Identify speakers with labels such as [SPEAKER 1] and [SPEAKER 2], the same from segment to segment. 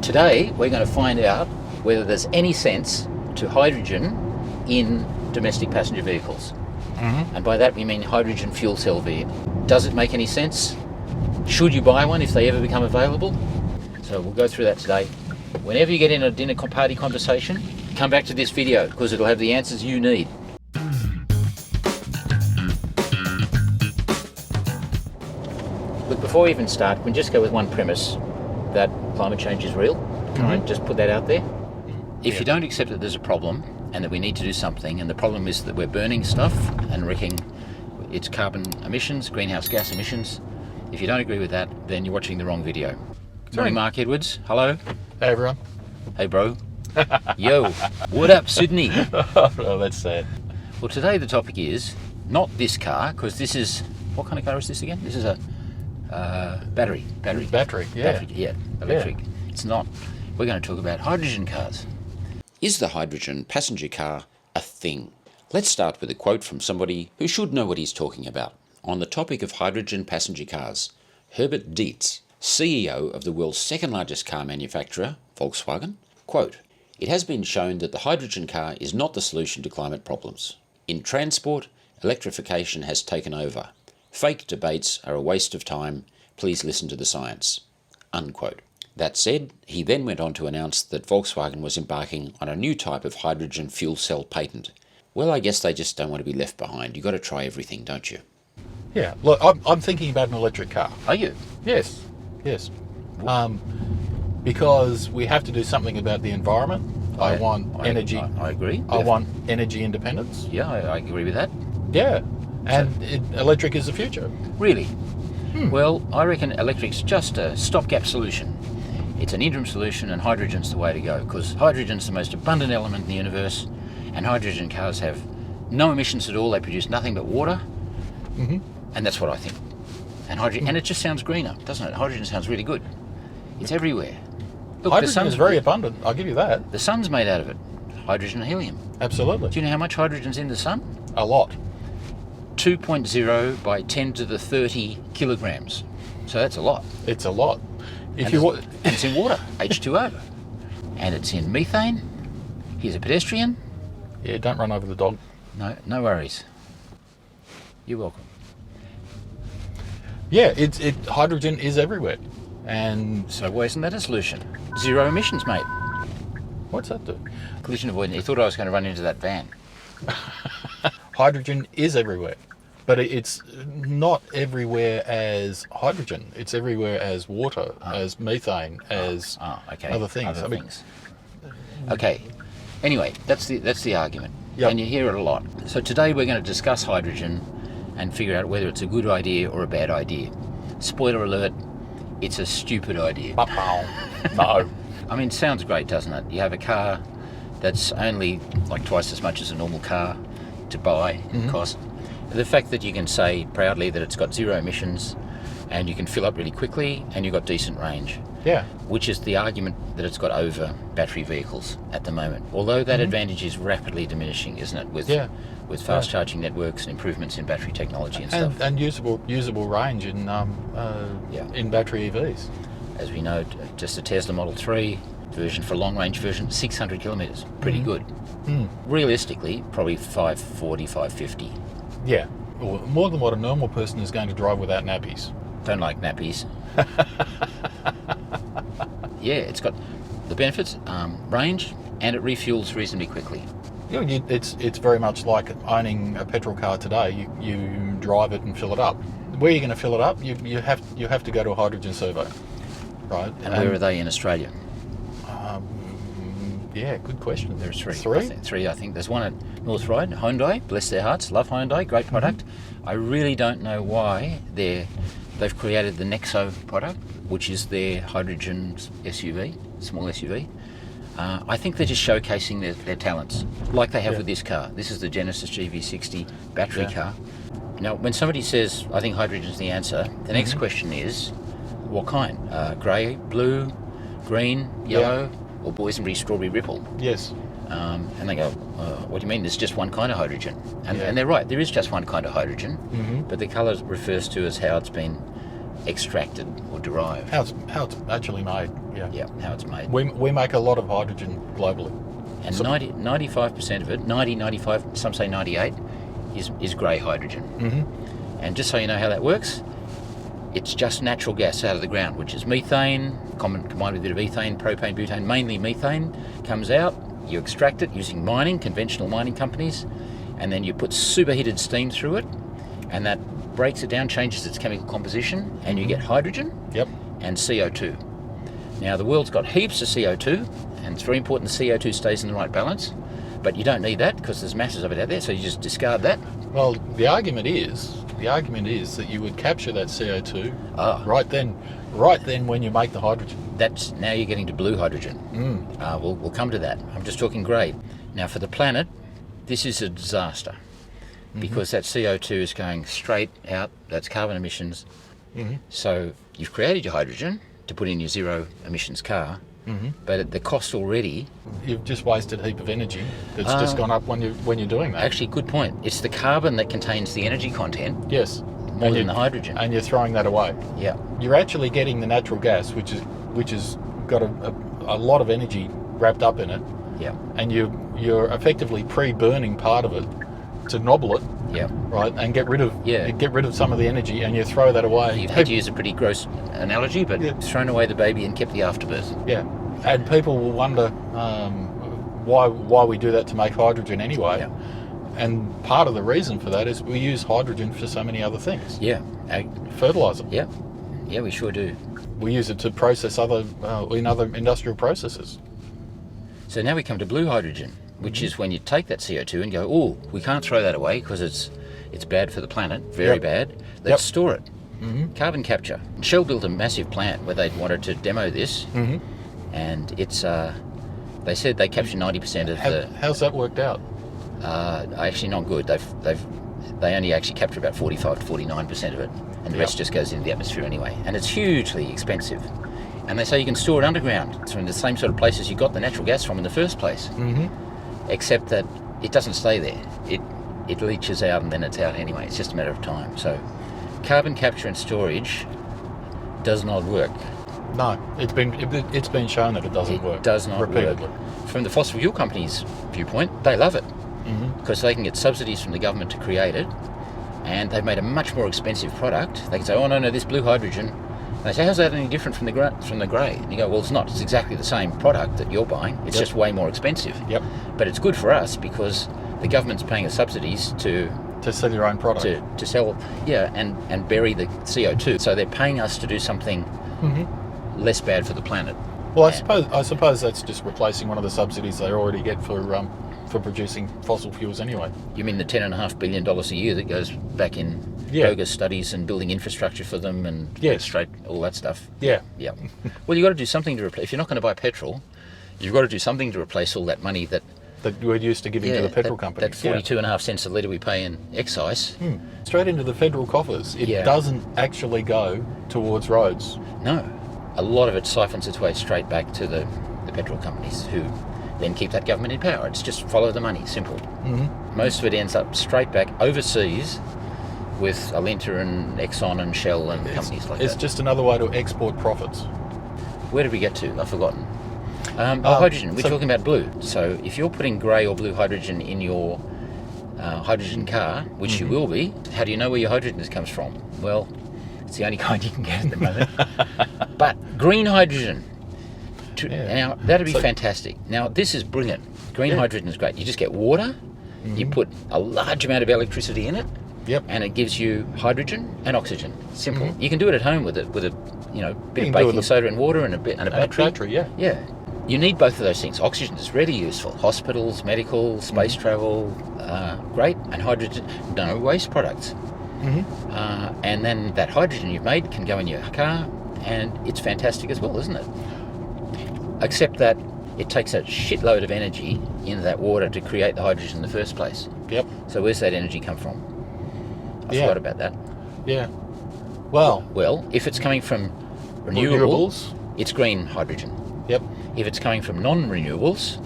[SPEAKER 1] Today we're going to find out whether there's any sense to hydrogen in domestic passenger vehicles. And by that we mean hydrogen fuel cell vehicle. Does it make any sense? Should you buy one if they ever become available? So we'll go through that today. Whenever you get in a dinner party conversation, come back to this video because it'll have the answers you need. Look, before we even start, we can just go with one premise, that climate change is real. Can I just put that out there? If you don't accept that there's a problem and that we need to do something, and the problem is that we're burning stuff and wrecking its carbon emissions, greenhouse gas emissions, if you don't agree with that, then you're watching the wrong video. Good morning, Mark Edwards. Hello.
[SPEAKER 2] Hey, everyone.
[SPEAKER 1] Hey, bro. Yo, what up, Sydney?
[SPEAKER 2] Oh, that's sad.
[SPEAKER 1] Well, today the topic is not this car, because this is, what kind of car is this again? This is a battery, yeah.
[SPEAKER 2] Battery, yeah.
[SPEAKER 1] Electric. Yeah. It's not. We're going to talk about hydrogen cars. Is the hydrogen passenger car a thing? Let's start with a quote from somebody who should know what he's talking about. On the topic of hydrogen passenger cars, Herbert Dietz, CEO of the world's second largest car manufacturer, Volkswagen, quote, "It has been shown that the hydrogen car is not the solution to climate problems. In transport, electrification has taken over. Fake debates are a waste of time. Please listen to the science." Unquote. That said, he then went on to announce that Volkswagen was embarking on a new type of hydrogen fuel cell patent. Well, I guess they just don't want to be left behind. You've got to try everything, don't you?
[SPEAKER 2] Yeah, look, I'm thinking about an electric car.
[SPEAKER 1] Are you?
[SPEAKER 2] Yes. Because we have to do something about the environment. I want energy.
[SPEAKER 1] I agree.
[SPEAKER 2] I want energy independence.
[SPEAKER 1] Yeah, I agree with that.
[SPEAKER 2] Yeah, and electric is the future.
[SPEAKER 1] Really? Well, I reckon electric's just a stopgap solution. It's an interim solution, and hydrogen's the way to go, because hydrogen's the most abundant element in the universe, and hydrogen cars have no emissions at all. They produce nothing but water, and that's what I think. And hydrogen, and it just sounds greener, doesn't it? Hydrogen sounds really good. It's everywhere. Look,
[SPEAKER 2] hydrogen is very abundant. I'll give you that.
[SPEAKER 1] The sun's made out of it. Hydrogen and helium.
[SPEAKER 2] Absolutely.
[SPEAKER 1] Do you know how much hydrogen's in the sun?
[SPEAKER 2] A lot.
[SPEAKER 1] 2.0 by 10 to the 30 kilograms. So that's a lot.
[SPEAKER 2] It's a lot.
[SPEAKER 1] And it's in water, H2O. And it's in methane. Here's a pedestrian.
[SPEAKER 2] Yeah, don't run over the dog.
[SPEAKER 1] No worries. You're welcome.
[SPEAKER 2] Yeah, hydrogen is everywhere. And
[SPEAKER 1] so why isn't that a solution? Zero emissions, mate.
[SPEAKER 2] What's that do?
[SPEAKER 1] Collision avoidance. You thought I was going to run into that van.
[SPEAKER 2] Hydrogen is everywhere, but it's not everywhere as hydrogen. It's everywhere as water, as methane, as other things.
[SPEAKER 1] Okay. Anyway, that's the argument,
[SPEAKER 2] Yep.
[SPEAKER 1] And you hear it a lot. So today we're going to discuss hydrogen and figure out whether it's a good idea or a bad idea. Spoiler alert: it's a stupid idea.
[SPEAKER 2] No.
[SPEAKER 1] I mean, it sounds great, doesn't it? You have a car that's only like twice as much as a normal car to buy cost. The fact that you can say proudly that it's got zero emissions and you can fill up really quickly and you've got decent range.
[SPEAKER 2] Yeah.
[SPEAKER 1] Which is the argument that it's got over battery vehicles at the moment. Although that advantage is rapidly diminishing, isn't it? With fast charging networks and improvements in battery technology and stuff.
[SPEAKER 2] And usable range in battery EVs.
[SPEAKER 1] As we know, just a Tesla Model 3 version for long range version, 600 kilometres. Pretty good. Realistically, probably 540, 550.
[SPEAKER 2] Yeah, well, more than what a normal person is going to drive without nappies.
[SPEAKER 1] Don't like nappies. Yeah, it's got the benefits, range, and it refuels reasonably quickly.
[SPEAKER 2] You know, it's very much like owning a petrol car today. You drive it and fill it up. Where are you going to fill it up? You have to go to a hydrogen servo, right?
[SPEAKER 1] And where are they in Australia?
[SPEAKER 2] Yeah, good question.
[SPEAKER 1] There's three.
[SPEAKER 2] Three?
[SPEAKER 1] I think. There's one at North Ryde, Hyundai, bless their hearts, love Hyundai, great product. I really don't know why they've created the Nexo product, which is their hydrogen SUV, small SUV. I think they're just showcasing their talents, like they have with this car. This is the Genesis GV60 battery car. Now, when somebody says, I think hydrogen's the answer, the next question is, what kind? Grey, blue, green, yellow, or boysenberry, strawberry, ripple?
[SPEAKER 2] Yes.
[SPEAKER 1] And they go, what do you mean? There's just one kind of hydrogen. And they're right, there is just one kind of hydrogen, but the colour refers to as how it's been extracted or derived.
[SPEAKER 2] How it's actually made. Yeah.
[SPEAKER 1] Yeah, how it's made.
[SPEAKER 2] We make a lot of hydrogen globally.
[SPEAKER 1] And 95% of it, 95, some say 98, is grey hydrogen.
[SPEAKER 2] Mm-hmm.
[SPEAKER 1] And just so you know how that works, it's just natural gas out of the ground, which is methane, combined with a bit of ethane, propane, butane, mainly methane, comes out, you extract it using mining, conventional mining companies, and then you put superheated steam through it, and that breaks it down, changes its chemical composition, and you get hydrogen and CO2. Now, the world's got heaps of CO2, and it's very important the CO2 stays in the right balance, but you don't need that because there's masses of it out there, so you just discard that.
[SPEAKER 2] Well, the argument is that you would capture that CO2 right then when you make the hydrogen.
[SPEAKER 1] That's now you're getting to blue hydrogen. We'll come to that. I'm just talking grey. Now, for the planet, this is a disaster because that CO2 is going straight out. That's carbon emissions. So you've created your hydrogen to put in your zero emissions car, but at the cost already,
[SPEAKER 2] you've just wasted a heap of energy that's just gone up when you're doing that.
[SPEAKER 1] Actually, good point. It's the carbon that contains the energy content.
[SPEAKER 2] Yes.
[SPEAKER 1] More than the hydrogen.
[SPEAKER 2] And you're throwing that away.
[SPEAKER 1] Yeah.
[SPEAKER 2] You're actually getting the natural gas, which has got a lot of energy wrapped up in it.
[SPEAKER 1] Yeah.
[SPEAKER 2] And you're effectively pre-burning part of it to nobble it.
[SPEAKER 1] Yeah.
[SPEAKER 2] Right, and get rid of some of the energy, and you throw that away.
[SPEAKER 1] You've had to use a pretty gross analogy, but thrown away the baby and kept the afterbirth.
[SPEAKER 2] Yeah. And people will wonder why we do that to make hydrogen anyway.
[SPEAKER 1] Yeah.
[SPEAKER 2] And part of the reason for that is we use hydrogen for so many other things.
[SPEAKER 1] Yeah.
[SPEAKER 2] Fertilizer.
[SPEAKER 1] Yeah. Yeah, we sure do.
[SPEAKER 2] We use it to process in other industrial processes.
[SPEAKER 1] So now we come to blue hydrogen, which is when you take that CO2 and go, oh, we can't throw that away because it's bad for the planet, very bad. Let's store it. Carbon capture. Shell built a massive plant where they'd wanted to demo this, and it's they said they capture 90% of the.
[SPEAKER 2] How's that worked out?
[SPEAKER 1] Actually, not good. They only actually capture about 45 to 49% of it, and the rest just goes into the atmosphere anyway. And it's hugely expensive. And they say you can store it underground. It's in the same sort of places you got the natural gas from in the first place. Except that it doesn't stay there. It leaches out and then it's out anyway. It's just a matter of time. So carbon capture and storage does not work.
[SPEAKER 2] No, it's been shown that it doesn't work.
[SPEAKER 1] It does not
[SPEAKER 2] repeatedly.
[SPEAKER 1] Work. From the fossil fuel companies' viewpoint, they love it because they can get subsidies from the government to create it, and they've made a much more expensive product. They can say, oh no, this blue hydrogen. And they say, how's that any different from the grey? And you go, well, it's not. It's exactly the same product that you're buying. It's just way more expensive. But it's good for us because the government's paying us subsidies to
[SPEAKER 2] sell your own product.
[SPEAKER 1] To sell, and bury the CO2. So they're paying us to do something less bad for the planet.
[SPEAKER 2] Well, I suppose that's just replacing one of the subsidies they already get for producing fossil fuels anyway.
[SPEAKER 1] You mean the $10.5 billion a year that goes back in bogus studies and building infrastructure for them and straight all that stuff?
[SPEAKER 2] Yeah.
[SPEAKER 1] Well, you've got to do something to replace. If you're not going to buy petrol, you've got to do something to replace all that money that
[SPEAKER 2] we're used to giving to the petrol companies.
[SPEAKER 1] That 42.5 cents a litre we pay in excise.
[SPEAKER 2] Straight into the federal coffers. It doesn't actually go towards roads.
[SPEAKER 1] No. A lot of it siphons its way straight back to the petrol companies who then keep that government in power. It's just follow the money, simple. Most of it ends up straight back overseas with Alinta and Exxon and Shell and companies like that.
[SPEAKER 2] It's just another way to export profits.
[SPEAKER 1] Where did we get to? I've forgotten. Hydrogen. We're talking about blue. So if you're putting grey or blue hydrogen in your hydrogen car, which you will be, how do you know where your hydrogen comes from? Well, it's the only kind you can get at the moment. But green hydrogen. Now, that'd be fantastic. Now, this is brilliant. Green hydrogen is great. You just get water, you put a large amount of electricity in it, and it gives you hydrogen and oxygen. Simple. You can do it at home with a bit of baking soda and water and a battery. Yeah. You need both of those things. Oxygen is really useful. Hospitals, medical, space travel, great. And hydrogen, no waste products. And then that hydrogen you've made can go in your car, and it's fantastic as well, isn't it? Except that it takes a shitload of energy into that water to create the hydrogen in the first place. So where's that energy come from? I forgot about that. Well, if it's coming from renewables, it's green hydrogen. If it's coming from non-renewables,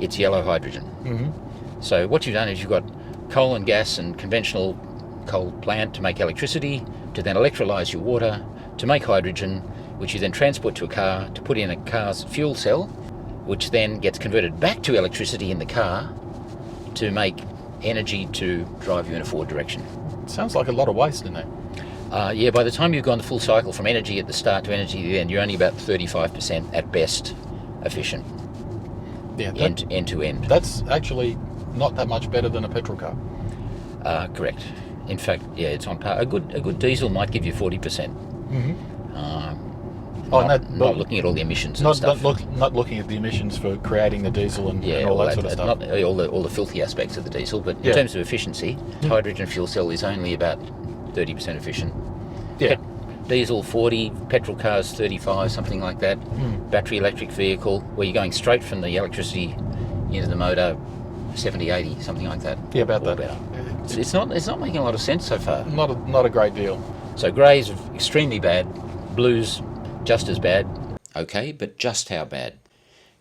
[SPEAKER 1] it's yellow hydrogen. So what you've done is you've got coal and gas and conventional coal plant to make electricity, to then electrolyse your water, to make hydrogen, which you then transport to a car to put in a car's fuel cell, which then gets converted back to electricity in the car to make energy to drive you in a forward direction.
[SPEAKER 2] Sounds like a lot of waste in there.
[SPEAKER 1] Yeah, by the time you've gone the full cycle from energy at the start to energy at the end, you're only about 35% at best efficient.
[SPEAKER 2] Yeah,
[SPEAKER 1] end to end.
[SPEAKER 2] That's actually not that much better than a petrol car.
[SPEAKER 1] Correct. In fact, yeah, it's on par. A good diesel might give you 40%. Not looking at all the emissions and stuff.
[SPEAKER 2] Not looking at the emissions for creating the diesel and all that sort of stuff.
[SPEAKER 1] Not all the filthy aspects of the diesel, but in terms of efficiency, hydrogen fuel cell is only about 30% efficient.
[SPEAKER 2] Yeah.
[SPEAKER 1] Diesel 40, petrol cars 35, something like that. Battery electric vehicle, where you're going straight from the electricity into the motor, 70, 80, something like that.
[SPEAKER 2] Yeah, about that.
[SPEAKER 1] Better. It's not making a lot of sense so far.
[SPEAKER 2] Not a great deal.
[SPEAKER 1] So grey's extremely bad, blue's just as bad. Okay, but just how bad?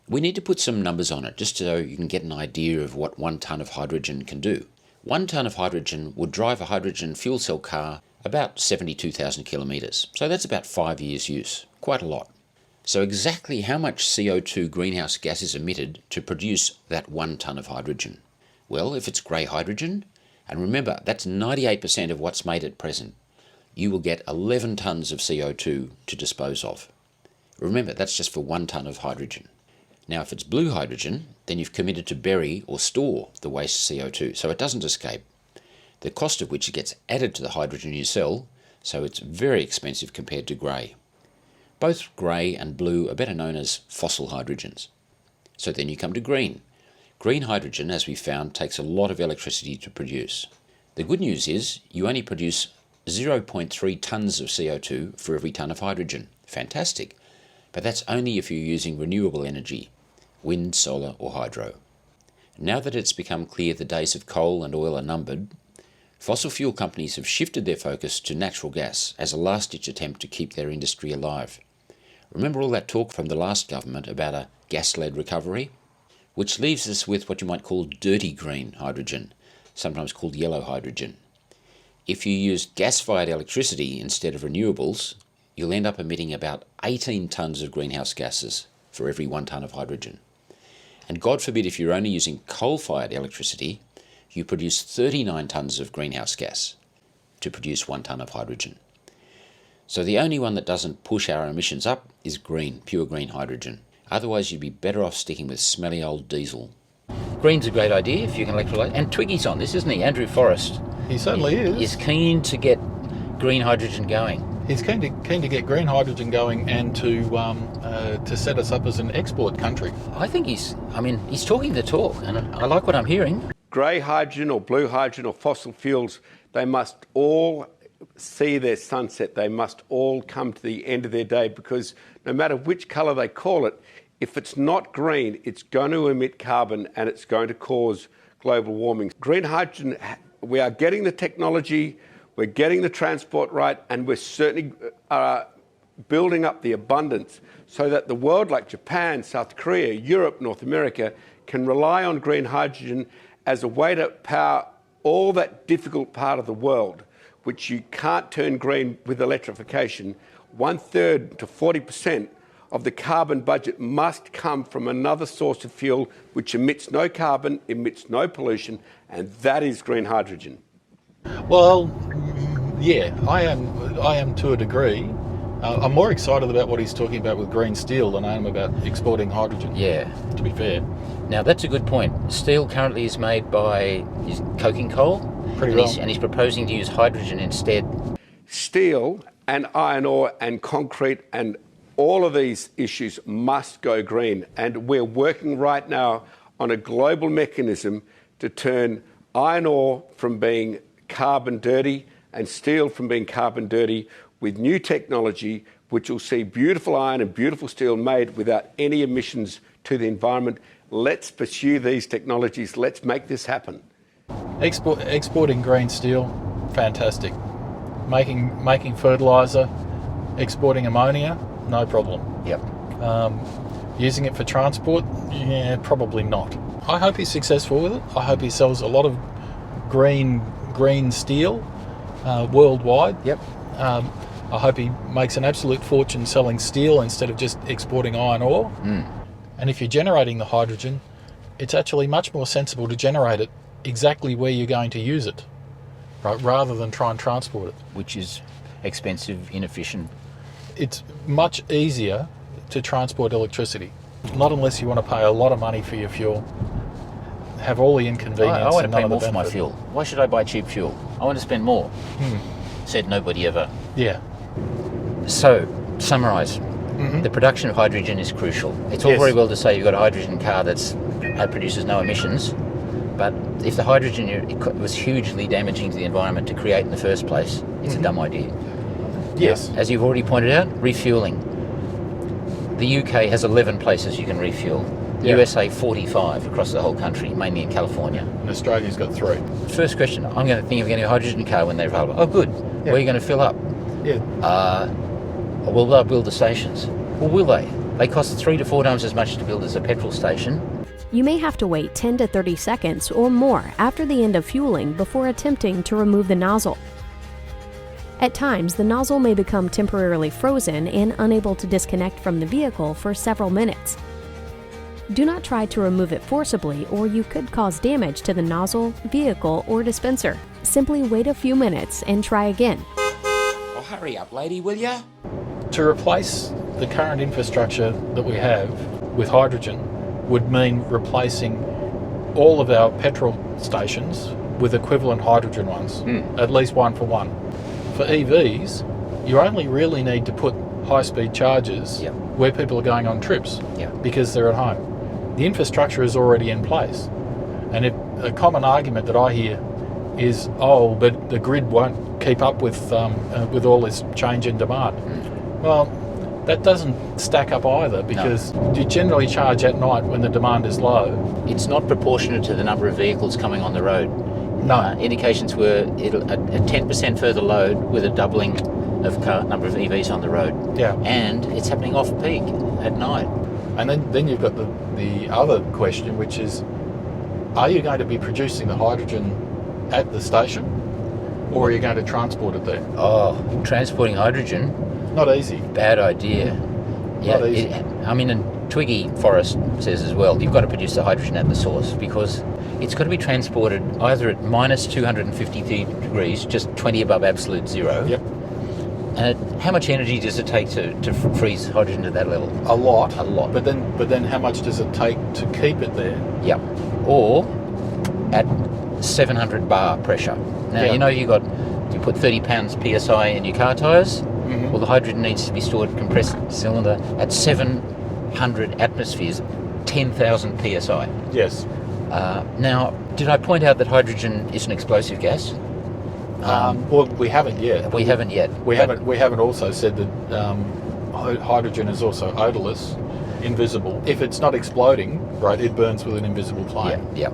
[SPEAKER 1] We need to put some numbers on it, just so you can get an idea of what 1 tonne of hydrogen can do. 1 tonne of hydrogen would drive a hydrogen fuel cell car about 72,000 kilometres. So that's about 5 years' use. Quite a lot. So exactly how much CO2 greenhouse gas is emitted to produce that 1 tonne of hydrogen? Well, if it's grey hydrogen, and remember, that's 98% of what's made at present, you will get 11 tonnes of CO2 to dispose of. Remember, that's just for 1 tonne of hydrogen. Now, if it's blue hydrogen, then you've committed to bury or store the waste CO2, so it doesn't escape. The cost of which gets added to the hydrogen you sell, so it's very expensive compared to grey. Both grey and blue are better known as fossil hydrogens. So then you come to green. Green hydrogen, as we found, takes a lot of electricity to produce. The good news is you only produce 0.3 tonnes of CO2 for every tonne of hydrogen. Fantastic. But that's only if you're using renewable energy, wind, solar or hydro. Now that it's become clear the days of coal and oil are numbered, fossil fuel companies have shifted their focus to natural gas as a last-ditch attempt to keep their industry alive. Remember all that talk from the last government about a gas-led recovery? Which leaves us with what you might call dirty green hydrogen, sometimes called yellow hydrogen. If you use gas-fired electricity instead of renewables, you'll end up emitting about 18 tonnes of greenhouse gases for every 1 tonne of hydrogen. And God forbid if you're only using coal-fired electricity, you produce 39 tonnes of greenhouse gas to produce 1 tonne of hydrogen. So the only one that doesn't push our emissions up is green, pure green hydrogen. Otherwise you'd be better off sticking with smelly old diesel. Green's a great idea if you can electrolyse. And Twiggy's on this, isn't he? Andrew Forrest.
[SPEAKER 2] He certainly is.
[SPEAKER 1] Is keen to get green hydrogen going.
[SPEAKER 2] He's keen to get green hydrogen going and to set us up as an export country.
[SPEAKER 1] I think he's talking the talk, and I like what I'm hearing.
[SPEAKER 3] Grey hydrogen or blue hydrogen or fossil fuels, they must all see their sunset. They must all come to the end of their day, because no matter which colour they call it, if it's not green, it's going to emit carbon and it's going to cause global warming. Green hydrogen, we are getting the technology, we're getting the transport right, and we're certainly building up the abundance so that the world like Japan, South Korea, Europe, North America can rely on green hydrogen as a way to power all that difficult part of the world, which you can't turn green with electrification. 1/3 to 40% of the carbon budget must come from another source of fuel which emits no carbon, emits no pollution, and that is green hydrogen.
[SPEAKER 2] Well, yeah, I am to a degree. I'm more excited about what he's talking about with green steel than I am about exporting hydrogen.
[SPEAKER 1] Yeah.
[SPEAKER 2] To be fair.
[SPEAKER 1] Now that's a good point. Steel currently is made by coking coal.
[SPEAKER 2] Pretty well.
[SPEAKER 1] And he's proposing to use hydrogen instead.
[SPEAKER 3] Steel and iron ore and concrete and all of these issues must go green. And we're working right now on a global mechanism to turn iron ore from being carbon dirty and steel from being carbon dirty with new technology which will see beautiful iron and beautiful steel made without any emissions to the environment. Let's pursue these technologies. Let's make this happen.
[SPEAKER 2] Exporting green steel, fantastic. Making fertiliser, exporting ammonia, no problem.
[SPEAKER 1] Yep.
[SPEAKER 2] Using it for transport, yeah, probably not. I hope he's successful with it. I hope he sells a lot of green steel worldwide.
[SPEAKER 1] Yep.
[SPEAKER 2] I hope he makes an absolute fortune selling steel instead of just exporting iron ore. And if you're generating the hydrogen, it's actually much more sensible to generate it exactly where you're going to use it, right, rather than try and transport it.
[SPEAKER 1] Which is expensive, inefficient.
[SPEAKER 2] It's much easier to transport electricity, not unless you want to pay a lot of money for your fuel, have all the inconvenience.
[SPEAKER 1] I want to
[SPEAKER 2] and none
[SPEAKER 1] pay
[SPEAKER 2] of the
[SPEAKER 1] more for my
[SPEAKER 2] benefit.
[SPEAKER 1] fuel. Why should I buy cheap fuel? I want to spend more. Said nobody ever.
[SPEAKER 2] Yeah.
[SPEAKER 1] So, summarise. The production of hydrogen is crucial. It's all
[SPEAKER 2] Yes.
[SPEAKER 1] very well to say you've got a hydrogen car that produces no emissions, but if the hydrogen was hugely damaging to the environment to create in the first place, it's a dumb idea.
[SPEAKER 2] Yes.
[SPEAKER 1] As you've already pointed out, refuelling. The UK has 11 places you can refuel.
[SPEAKER 2] Yeah.
[SPEAKER 1] USA 45 across the whole country, mainly in California.
[SPEAKER 2] And Australia's got 3.
[SPEAKER 1] First question, I'm going to think of getting a hydrogen car when they're available. Oh, good. Where are you going to fill up?
[SPEAKER 2] Yeah.
[SPEAKER 1] Will they build the stations? Well, will they? They cost 3 to 4 times as much to build as a petrol station.
[SPEAKER 4] You may have to wait 10 to 30 seconds or more after the end of fueling before attempting to remove the nozzle. At times, the nozzle may become temporarily frozen and unable to disconnect from the vehicle for several minutes. Do not try to remove it forcibly, or you could cause damage to the nozzle, vehicle, or dispenser. Simply wait a few minutes and try again.
[SPEAKER 1] Oh, hurry up, lady, will ya?
[SPEAKER 2] To replace the current infrastructure that we have with hydrogen would mean replacing all of our petrol stations with equivalent hydrogen ones, at least 1 for 1. For EVs, you only really need to put high-speed chargers
[SPEAKER 1] Yep.
[SPEAKER 2] where people are going on trips
[SPEAKER 1] Yep.
[SPEAKER 2] because they're at home. The infrastructure is already in place. And if a common argument that I hear is, oh, but the grid won't keep up with all this change in demand. Well, that doesn't stack up either, because you generally charge at night when the demand is low.
[SPEAKER 1] It's not proportionate to the number of vehicles coming on the road.
[SPEAKER 2] No.
[SPEAKER 1] Indications were a 10% further load with a doubling of number of EVs on the road.
[SPEAKER 2] Yeah.
[SPEAKER 1] And it's happening off peak at night.
[SPEAKER 2] And then you've got the other question, which is, are you going to be producing the hydrogen at the station, or are you going to transport it there?
[SPEAKER 1] Oh, transporting hydrogen,
[SPEAKER 2] Not easy.
[SPEAKER 1] bad idea.
[SPEAKER 2] Not easy.
[SPEAKER 1] And Twiggy Forrest says as well, you've got to produce the hydrogen at the source, because it's got to be transported either at minus 250 degrees, just 20 above absolute zero.
[SPEAKER 2] Yep.
[SPEAKER 1] And how much energy does it take to freeze hydrogen to that level?
[SPEAKER 2] A lot.
[SPEAKER 1] A lot.
[SPEAKER 2] But then how much does it take to keep it there?
[SPEAKER 1] Yep. Or at 700 bar pressure. Now,
[SPEAKER 2] Yeah.
[SPEAKER 1] you put 30 pounds PSI in your car tyres.
[SPEAKER 2] Mm-hmm.
[SPEAKER 1] Well, the hydrogen needs to be stored compressed cylinder at 700 atmospheres, 10,000 PSI.
[SPEAKER 2] Yes.
[SPEAKER 1] Now, did I point out that hydrogen is an explosive gas?
[SPEAKER 2] Well, we haven't yet.
[SPEAKER 1] We haven't yet.
[SPEAKER 2] We haven't also said that hydrogen is also odorless, invisible. If it's not exploding, right, it burns with an invisible flame.
[SPEAKER 1] Yeah.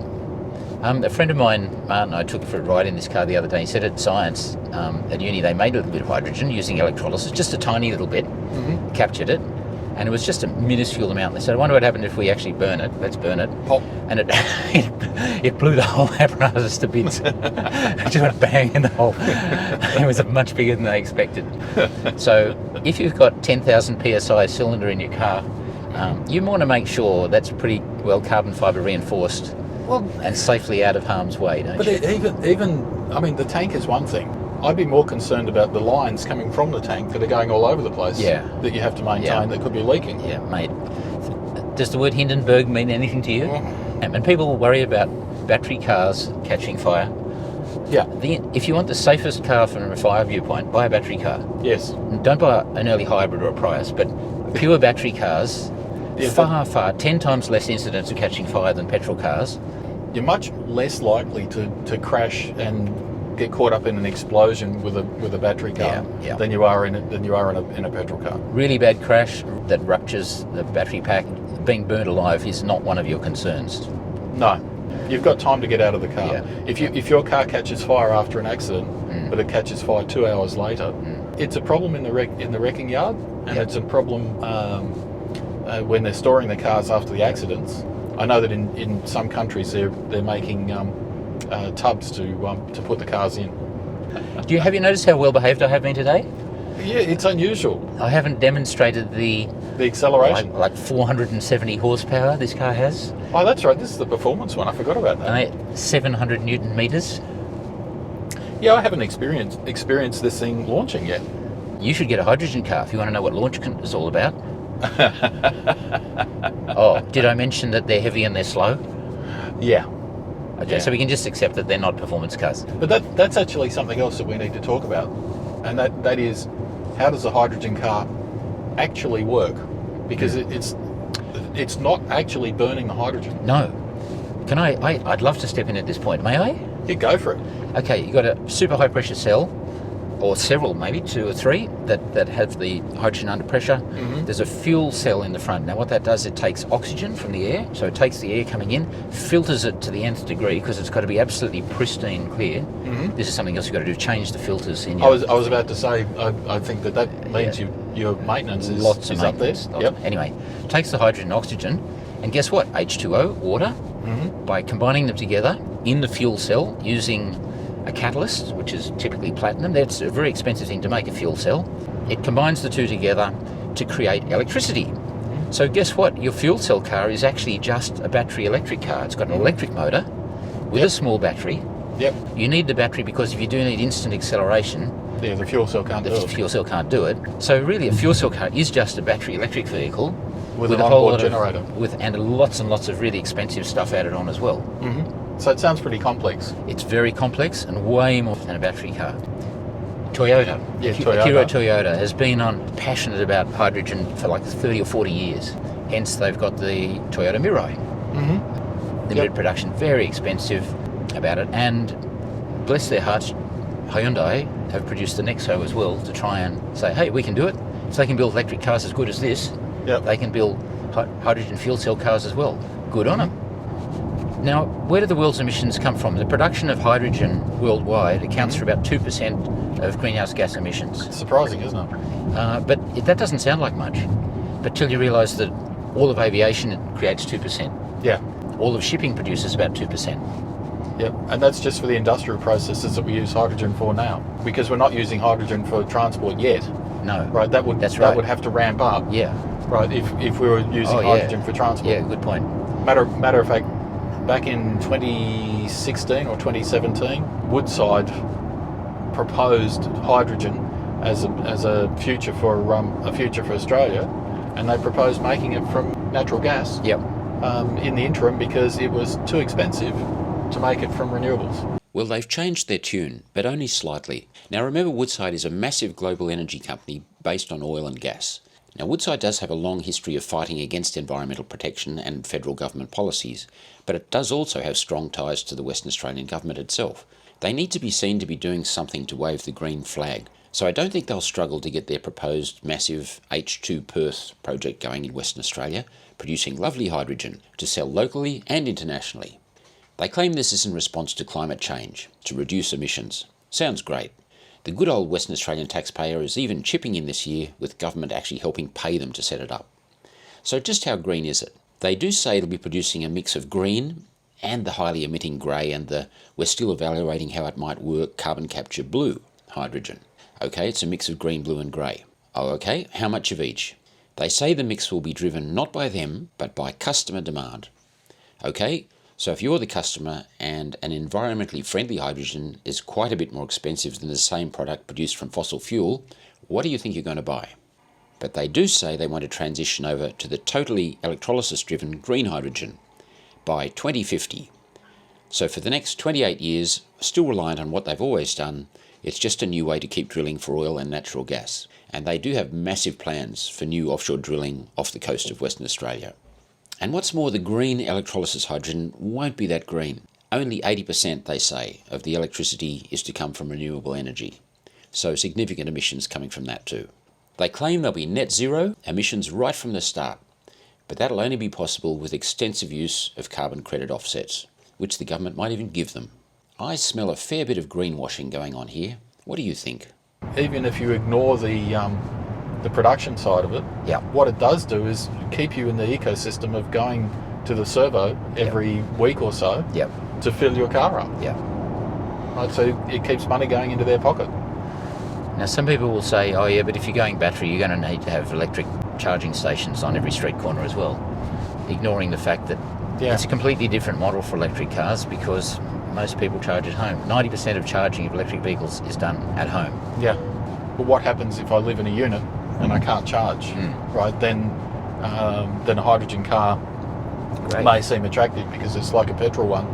[SPEAKER 1] A friend of mine, Martin, I took for a ride in this car the other day. He said at science, at uni, they made a little bit of hydrogen using electrolysis, just a tiny little bit, captured it, and it was just a minuscule amount. They said, I wonder what happened if we actually burn it. Let's burn it.
[SPEAKER 2] Pop.
[SPEAKER 1] And it blew the whole apparatus to bits. It just went bang in the hole. It was much bigger than they expected. So if you've got 10,000 PSI cylinder in your car, you want to make sure that's pretty well carbon fibre reinforced.
[SPEAKER 2] Well,
[SPEAKER 1] And safely out of harm's way, don't
[SPEAKER 2] but
[SPEAKER 1] you?
[SPEAKER 2] even I mean, the tank is one thing. I'd be more concerned about the lines coming from the tank that are going all over the place.
[SPEAKER 1] Yeah.
[SPEAKER 2] That you have to maintain,
[SPEAKER 1] Yeah.
[SPEAKER 2] that could be leaking.
[SPEAKER 1] Yeah, mate. Does the word Hindenburg mean anything to you? And people worry about battery cars catching fire.
[SPEAKER 2] Yeah.
[SPEAKER 1] If you want the safest car from a fire viewpoint, buy a battery car.
[SPEAKER 2] Yes.
[SPEAKER 1] Don't buy an early hybrid or a Prius, but pure battery cars,
[SPEAKER 2] Yeah,
[SPEAKER 1] far, 10 times less incidence of catching fire than petrol cars.
[SPEAKER 2] You're much less likely to crash and get caught up in an explosion with a battery car
[SPEAKER 1] Yeah.
[SPEAKER 2] than you are in a petrol car.
[SPEAKER 1] Really bad crash that ruptures the battery pack, being burnt alive is not one of your concerns.
[SPEAKER 2] No, you've got time to get out of the car.
[SPEAKER 1] Yeah.
[SPEAKER 2] If your car catches fire after an accident, but it catches fire 2 hours later, it's a problem in the wrecking yard, and
[SPEAKER 1] Yeah.
[SPEAKER 2] it's a problem when they're storing the cars after the accidents. I know that in some countries they're making tubs to put the cars in.
[SPEAKER 1] Have you noticed how well behaved I have been today?
[SPEAKER 2] Yeah, it's unusual.
[SPEAKER 1] I haven't demonstrated the
[SPEAKER 2] acceleration.
[SPEAKER 1] like 470 horsepower this car has.
[SPEAKER 2] Oh, that's right. This is the performance one. I forgot about that.
[SPEAKER 1] 700 Newton meters.
[SPEAKER 2] Yeah, I haven't experienced this thing launching yet.
[SPEAKER 1] You should get a hydrogen car if you want to know what launch is all about. Oh, did I mention that they're heavy and they're slow?
[SPEAKER 2] Yeah.
[SPEAKER 1] Okay,
[SPEAKER 2] Yeah.
[SPEAKER 1] so we can just accept that they're not performance cars.
[SPEAKER 2] But that's actually something else that we need to talk about. And that is, how does a hydrogen car actually work? Because it's not actually burning the hydrogen.
[SPEAKER 1] No. Can I'd love to step in at this point. May I?
[SPEAKER 2] You go for it.
[SPEAKER 1] Okay, you've got a super high pressure cell, or several, maybe 2 or 3, that have the hydrogen under pressure. There's a fuel cell in the front. Now what that does, it takes oxygen from the air, so it takes the air coming in, filters it to the nth degree, because it's got to be absolutely pristine clear. This is something else you've got to do, change the filters in your...
[SPEAKER 2] I was about to say, I think that means your maintenance is
[SPEAKER 1] lots of
[SPEAKER 2] up there.
[SPEAKER 1] maintenance.
[SPEAKER 2] Yep.
[SPEAKER 1] Anyway, takes the hydrogen and oxygen, and guess what? H2O, water, by combining them together in the fuel cell using a catalyst, which is typically platinum. That's a very expensive thing to make, a fuel cell. It combines the two together to create electricity. So guess what? Your fuel cell car is actually just a battery electric car. It's got an electric motor with a small battery.
[SPEAKER 2] Yep.
[SPEAKER 1] You need the battery because if you do need instant acceleration,
[SPEAKER 2] Yeah, the fuel cell can't do
[SPEAKER 1] the
[SPEAKER 2] it.
[SPEAKER 1] fuel cell can't do it. So really a fuel cell car is just a battery electric vehicle
[SPEAKER 2] With an
[SPEAKER 1] a whole
[SPEAKER 2] onboard
[SPEAKER 1] lot
[SPEAKER 2] generator.
[SPEAKER 1] and lots and lots of really expensive stuff added on as well.
[SPEAKER 2] So it sounds pretty complex.
[SPEAKER 1] It's very complex and way more than a battery car. Toyota.
[SPEAKER 2] Yeah,
[SPEAKER 1] Akira
[SPEAKER 2] Toyota.
[SPEAKER 1] Toyota has been passionate about hydrogen for like 30 or 40 years. Hence they've got the Toyota Mirai. Limited production, very expensive about it. And bless their hearts, Hyundai have produced the Nexo as well to try and say, hey, we can do it. If they can build electric cars as good as this, they can build hydrogen fuel cell cars as well. Good on them. Now, where do the world's emissions come from? The production of hydrogen worldwide accounts for about 2% of greenhouse gas emissions.
[SPEAKER 2] Surprising, isn't it?
[SPEAKER 1] But that doesn't sound like much. But till you realise that all of aviation creates 2%.
[SPEAKER 2] Yeah.
[SPEAKER 1] All of shipping produces about 2%.
[SPEAKER 2] Yep. And that's just for the industrial processes that we use hydrogen for now. Because we're not using hydrogen for transport yet.
[SPEAKER 1] No.
[SPEAKER 2] Right, that would would have to ramp up.
[SPEAKER 1] Yeah.
[SPEAKER 2] Right, if we were using hydrogen for transport.
[SPEAKER 1] Yeah, good point.
[SPEAKER 2] Matter of fact, back in 2016 or 2017, Woodside proposed hydrogen as a future for Australia, and they proposed making it from natural gas.
[SPEAKER 1] Yep.
[SPEAKER 2] In the interim, because it was too expensive to make it from renewables.
[SPEAKER 1] Well, they've changed their tune, but only slightly. Now remember, Woodside is a massive global energy company based on oil and gas. Now, Woodside does have a long history of fighting against environmental protection and federal government policies, but it does also have strong ties to the Western Australian government itself. They need to be seen to be doing something to wave the green flag. So I don't think they'll struggle to get their proposed massive H2 Perth project going in Western Australia, producing lovely hydrogen to sell locally and internationally. They claim this is in response to climate change, to reduce emissions. Sounds great. The good old Western Australian taxpayer is even chipping in this year, with government actually helping pay them to set it up. So just how green is it? They do say it'll be producing a mix of green and the highly emitting grey and the we're still evaluating how it might work carbon capture blue hydrogen. Okay, it's a mix of green, blue and grey. Oh, okay, how much of each? They say the mix will be driven not by them, but by customer demand. Okay, so if you're the customer and an environmentally friendly hydrogen is quite a bit more expensive than the same product produced from fossil fuel, what do you think you're going to buy? But they do say they want to transition over to the totally electrolysis-driven green hydrogen by 2050. So for the next 28 years, still reliant on what they've always done, it's just a new way to keep drilling for oil and natural gas. And they do have massive plans for new offshore drilling off the coast of Western Australia. And what's more, the green electrolysis hydrogen won't be that green. Only 80%, they say, of the electricity is to come from renewable energy. So significant emissions coming from that too. They claim there'll be net zero emissions right from the start, but that'll only be possible with extensive use of carbon credit offsets, which the government might even give them. I smell a fair bit of greenwashing going on here. What do you think?
[SPEAKER 2] Even if you ignore the production side of it, what it does do is keep you in the ecosystem of going to the servo every week or so to fill your car up. Right, so it keeps money going into their pocket.
[SPEAKER 1] Now, some people will say, oh yeah, but if you're going battery, you're going to need to have electric charging stations on every street corner as well, ignoring the fact that it's a completely different model for electric cars because most people charge at home. 90% of charging of electric vehicles is done at home.
[SPEAKER 2] Yeah. But what happens if I live in a unit and I can't charge, right? Then a hydrogen car may seem attractive because it's like a petrol one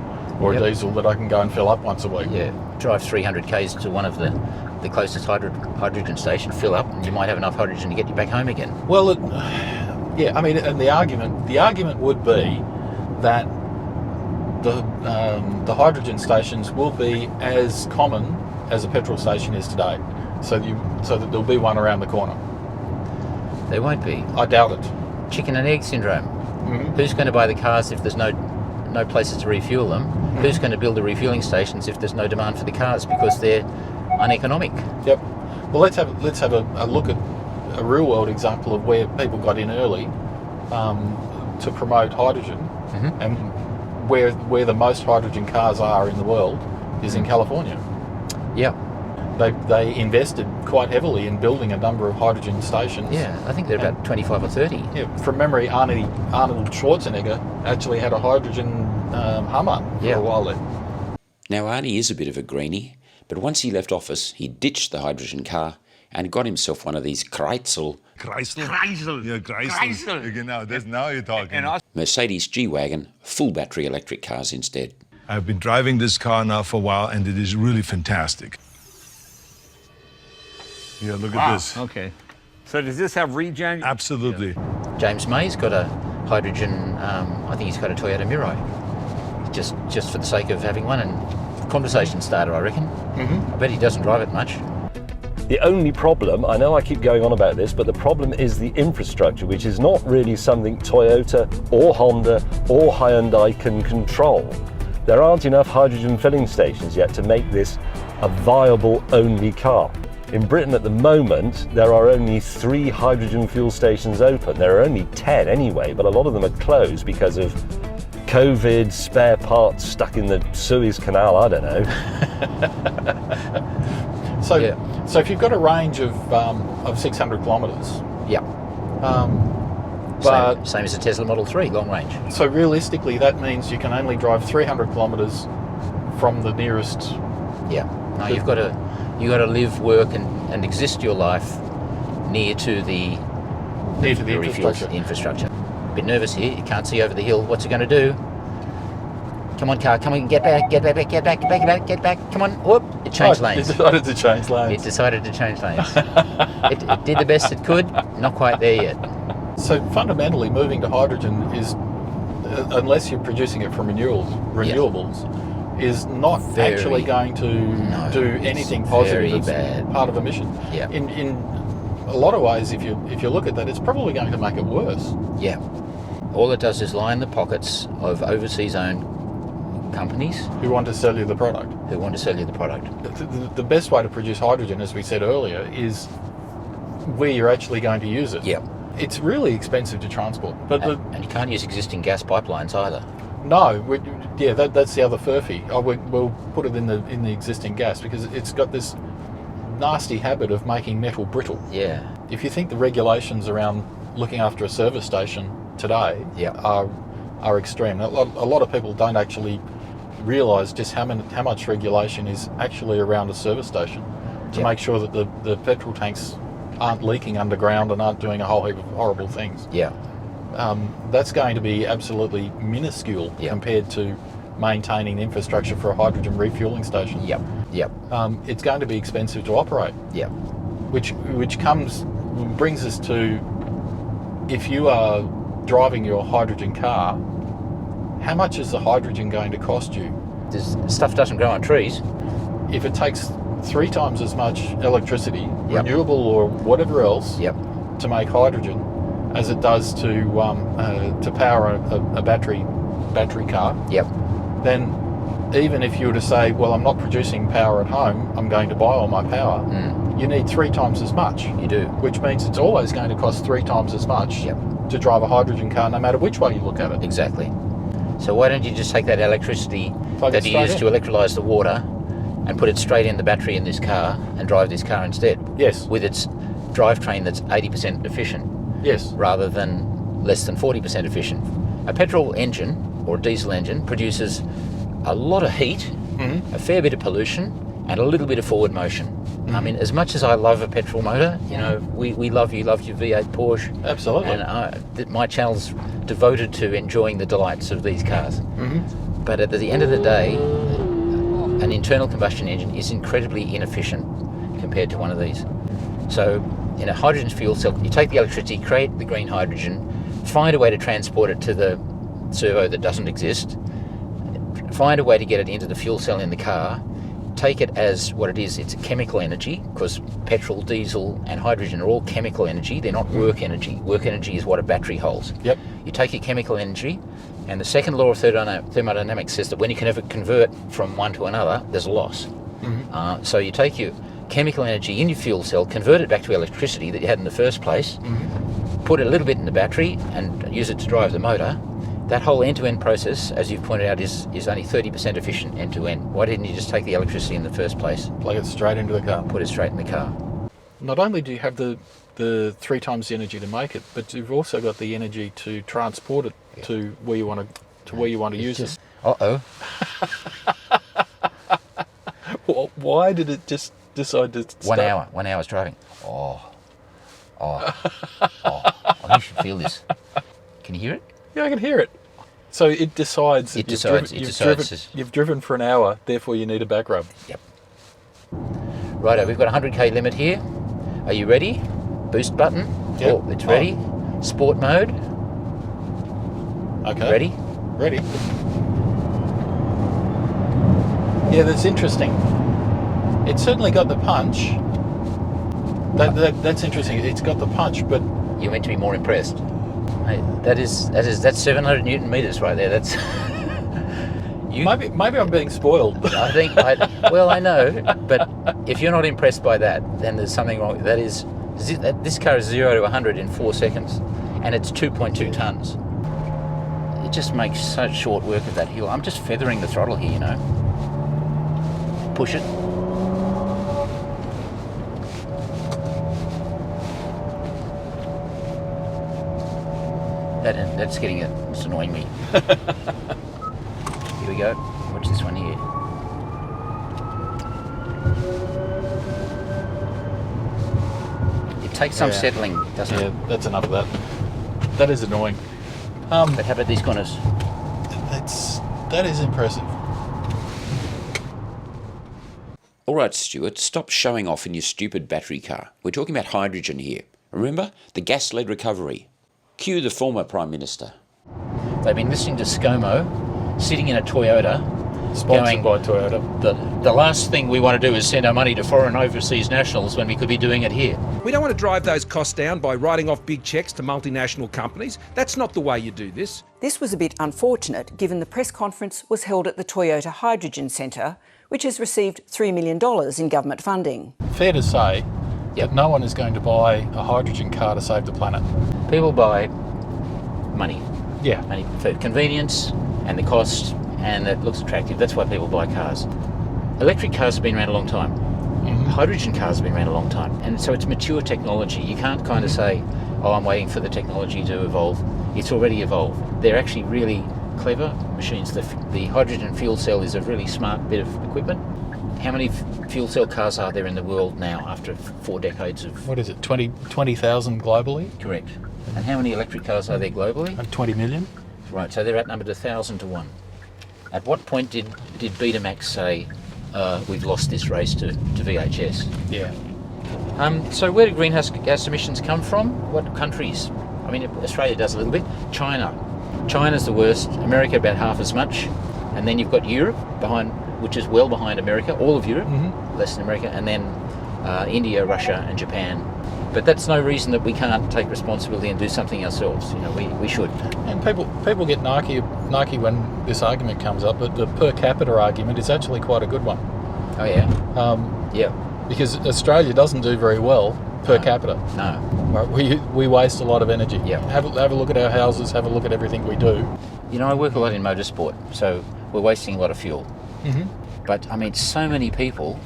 [SPEAKER 2] or a diesel that I can go and fill up once a week.
[SPEAKER 1] Yeah. Drive 300 k's to one of the closest hydrogen station, fill up, and you might have enough hydrogen to get you back home again.
[SPEAKER 2] Well, I mean, and the argument would be that the hydrogen stations will be as common as a petrol station is today, so that there'll be one around the corner.
[SPEAKER 1] They won't be.
[SPEAKER 2] I doubt it.
[SPEAKER 1] Chicken and egg syndrome. Who's going to buy the cars if there's no places to refuel them? Who's going to build the refueling stations if there's no demand for the cars because they're uneconomic?
[SPEAKER 2] Yep. Well, let's have a look at a real world example of where people got in early to promote hydrogen, and where the most hydrogen cars are in the world is in California.
[SPEAKER 1] Yeah.
[SPEAKER 2] They invested quite heavily in building a number of hydrogen stations.
[SPEAKER 1] Yeah, I think they're about 25 or 30.
[SPEAKER 2] Yeah, from memory, Arnold Schwarzenegger actually had a hydrogen Hummer for a while there.
[SPEAKER 1] Now, Arnie is a bit of a greenie, but once he left office, he ditched the hydrogen car and got himself one of these Kreisel.
[SPEAKER 5] Yeah, Kreisel. Genau, now you're talking.
[SPEAKER 1] Mercedes G-Wagon, full battery electric cars instead.
[SPEAKER 5] I've been driving this car now for a while, and it is really fantastic. Yeah, look at this.
[SPEAKER 6] Okay. So does this have regen?
[SPEAKER 5] Absolutely.
[SPEAKER 1] James May's got a hydrogen, I think he's got a Toyota Mirai. Just for the sake of having one, and conversation starter, I reckon. I bet he doesn't drive it much.
[SPEAKER 7] The only problem, I know I keep going on about this, but the problem is the infrastructure, which is not really something Toyota or Honda or Hyundai can control. There aren't enough hydrogen filling stations yet to make this a viable only car. In Britain at the moment, there are only 3 hydrogen fuel stations open. There are only 10 anyway, but a lot of them are closed because of COVID, spare parts stuck in the Suez Canal, I don't know.
[SPEAKER 2] So if you've got a range of 600 kilometres, but
[SPEAKER 1] same as a Tesla Model 3, long range.
[SPEAKER 2] So realistically, that means you can only drive 300 kilometres from the nearest.
[SPEAKER 1] Yeah. No, you've got to live, work, and exist your life near to the infrastructure. A bit nervous here. You can't see over the hill. What's it going to do? Come on, car. Come on, get back. Come on. Whoop! It changed lanes.
[SPEAKER 2] It decided to change lanes.
[SPEAKER 1] It decided to change lanes. It did the best it could. Not quite there yet.
[SPEAKER 2] So fundamentally, moving to hydrogen is, unless you're producing it from renewables, is not actually going to do anything positive. It's part of emission.
[SPEAKER 1] Yeah.
[SPEAKER 2] In a lot of ways, if you look at that, it's probably going to make it worse.
[SPEAKER 1] Yeah. All it does is line the pockets of overseas-owned companies
[SPEAKER 2] who want to sell you the product. The best way to produce hydrogen, as we said earlier, is where you're actually going to use it.
[SPEAKER 1] Yeah.
[SPEAKER 2] It's really expensive to transport,
[SPEAKER 1] and you can't use existing gas pipelines either.
[SPEAKER 2] No, that's the other furphy. We'll put it in the existing gas because it's got this nasty habit of making metal brittle.
[SPEAKER 1] Yeah.
[SPEAKER 2] If you think the regulations around looking after a service station today are extreme, a lot of people don't actually realise just how much regulation is actually around a service station to make sure that the petrol tanks aren't leaking underground and aren't doing a whole heap of horrible things.
[SPEAKER 1] Yeah.
[SPEAKER 2] That's going to be absolutely minuscule compared to maintaining the infrastructure for a hydrogen refueling station.
[SPEAKER 1] Yep.
[SPEAKER 2] It's going to be expensive to operate.
[SPEAKER 1] Yep.
[SPEAKER 2] Which brings us to, if you are driving your hydrogen car, how much is the hydrogen going to cost you?
[SPEAKER 1] This stuff doesn't grow on trees.
[SPEAKER 2] If it takes 3 times as much electricity, renewable or whatever else, to make hydrogen as it does to power a battery car, then even if you were to say, well, I'm not producing power at home, I'm going to buy all my power, you need 3 times as much.
[SPEAKER 1] You do.
[SPEAKER 2] Which means it's always going to cost 3 times as much to drive a hydrogen car, no matter which way you look at it.
[SPEAKER 1] Exactly. So why don't you just take that electricity that you use to electrolyse the water and put it straight in the battery in this car and drive this car instead.
[SPEAKER 2] Yes.
[SPEAKER 1] With its drivetrain that's 80% efficient.
[SPEAKER 2] Yes.
[SPEAKER 1] Rather than less than 40% efficient. A petrol engine or a diesel engine produces a lot of heat, a fair bit of pollution, and a little bit of forward motion. I mean, as much as I love a petrol motor, you know, we love your V8 Porsche.
[SPEAKER 2] Absolutely.
[SPEAKER 1] And my channel's devoted to enjoying the delights of these cars. But at the end of the day, an internal combustion engine is incredibly inefficient compared to one of these. So in a hydrogen fuel cell, you take the electricity, create the green hydrogen, find a way to transport it to the servo that doesn't exist, find a way to get it into the fuel cell in the car, take it as what it is. It's a chemical energy, because petrol, diesel and hydrogen are all chemical energy. They're not work energy. Work energy is what a battery holds.
[SPEAKER 2] Yep.
[SPEAKER 1] You take your chemical energy, and the second law of thermodynamics says that when you can ever convert from one to another, there's a loss. So you take your chemical energy in your fuel cell, convert it back to electricity that you had in the first place, put a little bit in the battery and use it to drive the motor. That whole end-to-end process, as you've pointed out, is only 30% efficient end-to-end. Why didn't you just take the electricity in the first place?
[SPEAKER 2] Plug it straight into the car.
[SPEAKER 1] Put it straight in the car.
[SPEAKER 2] Not only do you have the 3 times the energy to make it, but you've also got the energy to transport it to where you want to use it.
[SPEAKER 1] Uh-oh.
[SPEAKER 2] Why did it just decide to start?
[SPEAKER 1] 1 hour's driving. Oh, you should feel this. Can you hear it?
[SPEAKER 2] Yeah, I can hear it. So it decides that you've driven for an hour, therefore you need a back rub.
[SPEAKER 1] Yep. Righto, we've got a 100k limit here. Are you ready? Boost button.
[SPEAKER 2] Yep.
[SPEAKER 1] Oh, it's ready. Sport mode.
[SPEAKER 2] Okay.
[SPEAKER 1] Ready?
[SPEAKER 2] Ready. Yeah, that's interesting. It's certainly got the punch. That's interesting. It's got the punch, but
[SPEAKER 1] You're meant to be more impressed. Hey, that's 700 Newton meters right there. That's
[SPEAKER 2] maybe I'm being spoiled.
[SPEAKER 1] I know, but if you're not impressed by that, then there's something wrong. This car is 0 to 100 in 4 seconds, and it's 2.2 tons. It just makes such short work of that hill. I'm just feathering the throttle here, you know. Push it. That's getting it. It's annoying me. Here we go. Watch this one here. It takes some settling, doesn't it?
[SPEAKER 2] Yeah, that's enough of that. That is annoying.
[SPEAKER 1] But how about these corners?
[SPEAKER 2] That is impressive.
[SPEAKER 1] All right, Stuart, stop showing off in your stupid battery car. We're talking about hydrogen here. Remember? The gas-led recovery. Cue the former Prime Minister. They've been listening to ScoMo, sitting in a Toyota,
[SPEAKER 2] Sponsored by Toyota.
[SPEAKER 1] The last thing we want to do is send our money to foreign overseas nationals when we could be doing it here.
[SPEAKER 8] We don't want to drive those costs down by writing off big cheques to multinational companies. That's not the way you do this.
[SPEAKER 9] This was a bit unfortunate given the press conference was held at the Toyota Hydrogen Centre, which has received $3 million in government funding.
[SPEAKER 2] Fair to say that no one is going to buy a hydrogen car to save the planet.
[SPEAKER 1] People buy money.
[SPEAKER 2] Yeah.
[SPEAKER 1] Money for convenience and the cost, and it looks attractive. That's why people buy cars. Electric cars have been around a long time. Hydrogen cars have been around a long time. And so it's mature technology. You can't kind of say, oh, I'm waiting for the technology to evolve. It's already evolved. They're actually really clever machines. The hydrogen fuel cell is a really smart bit of equipment. How many fuel cell cars are there in the world now after 4 decades of...
[SPEAKER 2] What is it, 20,000 globally?
[SPEAKER 1] Correct. And how many electric cars are there globally?
[SPEAKER 2] 20 million.
[SPEAKER 1] Right, so they're outnumbered 1,000 to 1. At what point did Betamax say, we've lost this race to VHS?
[SPEAKER 2] Yeah.
[SPEAKER 1] So where do greenhouse gas emissions come from? What countries? I mean, Australia does a little bit. China's the worst. America about half as much. And then you've got Europe behind, which is well behind America, all of Europe, less than America, and then India, Russia and Japan. But that's no reason that we can't take responsibility and do something ourselves. You know, we should.
[SPEAKER 2] And people get narky when this argument comes up, but the per capita argument is actually quite a good one.
[SPEAKER 1] Oh yeah. Yeah.
[SPEAKER 2] Because Australia doesn't do very well per capita.
[SPEAKER 1] No.
[SPEAKER 2] Right? We waste a lot of energy.
[SPEAKER 1] Yeah.
[SPEAKER 2] Have a look at our houses. Have a look at everything we do.
[SPEAKER 1] You know, I work a lot in motorsport, so we're wasting a lot of fuel. But I mean, so many people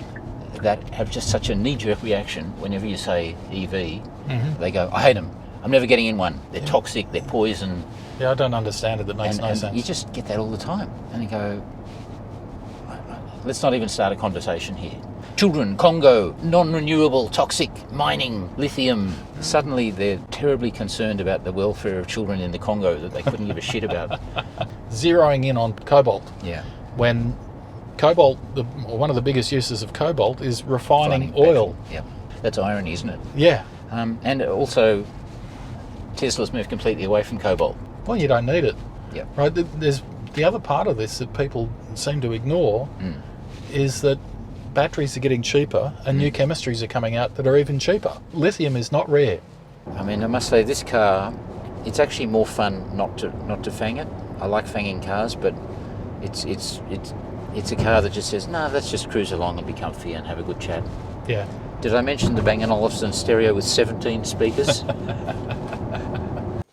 [SPEAKER 1] that have just such a knee-jerk reaction whenever you say EV. They go, I hate them. I'm never getting in one. They're toxic. They're poison.
[SPEAKER 2] Yeah, I don't understand it. That makes no sense.
[SPEAKER 1] You just get that all the time, and you go, let's not even start a conversation here. Children, Congo, non-renewable, toxic, mining, lithium. Suddenly they're terribly concerned about the welfare of children in the Congo that they couldn't give a shit about.
[SPEAKER 2] Zeroing in on cobalt.
[SPEAKER 1] Yeah.
[SPEAKER 2] When cobalt, one of the biggest uses of cobalt is refining oil.
[SPEAKER 1] Yeah. That's irony, isn't it?
[SPEAKER 2] Yeah.
[SPEAKER 1] And also, Tesla's moved completely away from cobalt.
[SPEAKER 2] Well, you don't need it.
[SPEAKER 1] Yeah.
[SPEAKER 2] Right. There's the other part of this that people seem to ignore is that batteries are getting cheaper and new chemistries are coming out that are even cheaper. Lithium is not rare.
[SPEAKER 1] I mean, I must say, this car, it's actually more fun not to fang it. I like fanging cars, but it's a car that just says, no, let's just cruise along and be comfy and have a good chat.
[SPEAKER 2] Yeah.
[SPEAKER 1] Did I mention the Bang & Olufsen stereo with 17 speakers?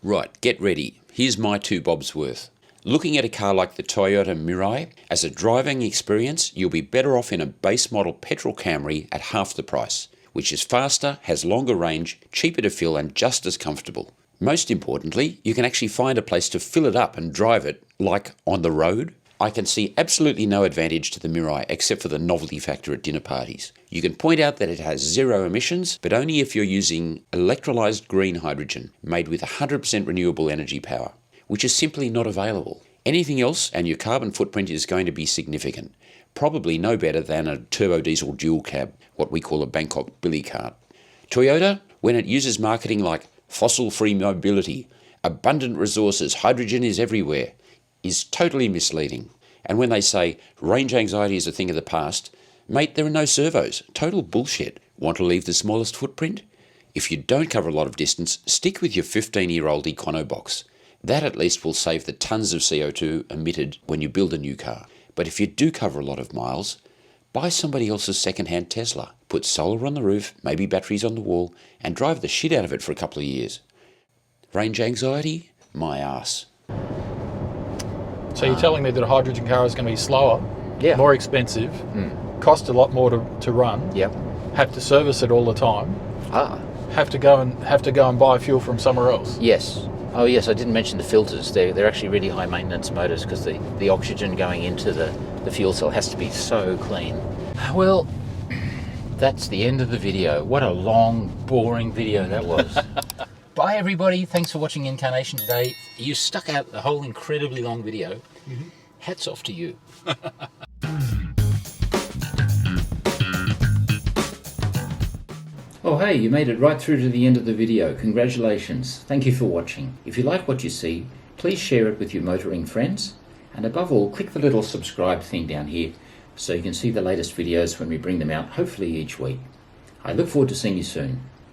[SPEAKER 1] Right, get ready. Here's my 2 bobs worth. Looking at a car like the Toyota Mirai, as a driving experience, you'll be better off in a base model petrol Camry at half the price, which is faster, has longer range, cheaper to fill and just as comfortable. Most importantly, you can actually find a place to fill it up and drive it, like on the road. I can see absolutely no advantage to the Mirai except for the novelty factor at dinner parties. You can point out that it has 0 emissions, but only if you're using electrolyzed green hydrogen made with 100% renewable energy power, which is simply not available. Anything else and your carbon footprint is going to be significant, probably no better than a turbo diesel dual cab, what we call a Bangkok billy cart. Toyota, when it uses marketing like fossil-free mobility, abundant resources, hydrogen is everywhere, is totally misleading. And when they say range anxiety is a thing of the past, mate, there are no servos. Total bullshit. Want to leave the smallest footprint? If you don't cover a lot of distance, stick with your 15-year-old Econobox. That at least will save the tons of CO2 emitted when you build a new car. But if you do cover a lot of miles, buy somebody else's second-hand Tesla. Put solar on the roof, maybe batteries on the wall, and drive the shit out of it for a couple of years. Range anxiety? My ass.
[SPEAKER 2] So you're telling me that a hydrogen car is going to be slower, more expensive, cost a lot more to run, have to service it all the time, have to go and buy fuel from somewhere else?
[SPEAKER 1] Yes. Oh yes, I didn't mention the filters. They're actually really high maintenance motors because the oxygen going into the fuel cell has to be so clean. Well, that's the end of the video. What a long, boring video that was. Bye everybody, thanks for watching inCARnation today. You stuck out the whole incredibly long video. Hats off to you. Oh hey, you made it right through to the end of the video. Congratulations. Thank you for watching. If you like what you see, please share it with your motoring friends. And above all, click the little subscribe thing down here so you can see the latest videos when we bring them out, hopefully each week. I look forward to seeing you soon.